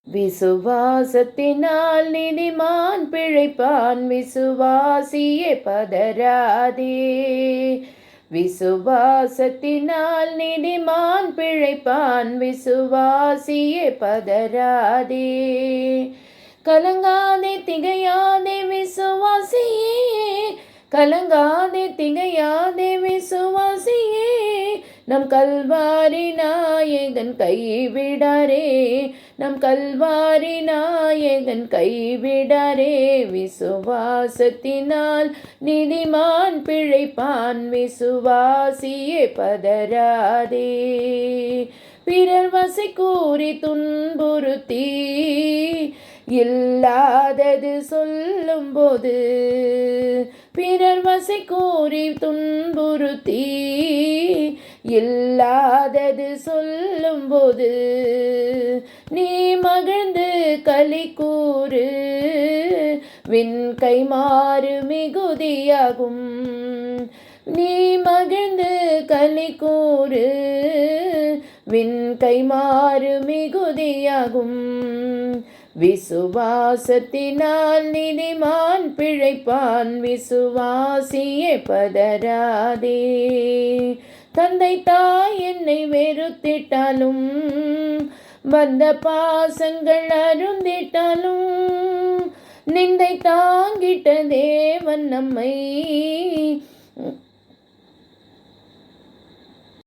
விசுவாசத்தினால் நீதிமான் பிழைப்பான், விசுவாசியே பதராதே. விசுவாசத்தினால் நீதிமான் பிழைப்பான், விசுவாசியே பதராதே. கலங்காதே திகையாதே விசுவாசியே, கலங்காதே திகையாதே விசுவாசியே, நம் கல்வாரி நாயகன் கைவிடாரே, நம் கல்வாரி நாயகன் கைவிடாரே. விசுவாசத்தினால் நீதிமான் பிழைப்பான், விசுவாசியே பதராதே. பிறர் வசை கூறி துன்புறுத்தி இல்லாதது சொல்லும்போது, பிறர் வசை கூறி துன்புறுத்தி இல்லாதது சொல்லும்போது, நீ மகிழ்ந்து களி கூறு, விண் கைமாறு மிகுதியாகும். நீ மகிழ்ந்து களி கூறு, விண் கைமாறு மிகுதியாகும். விசுவாசத்தினால் நீதிமான் பிழைப்பான், விசுவாசியே பதராதே. தந்தை தாய் என்னை வெறுத்திட்டாலும், வந்த பாசங்கள் அருந்திட்டாலும், நிந்தை தாங்கிட்ட தேவன் நம்மை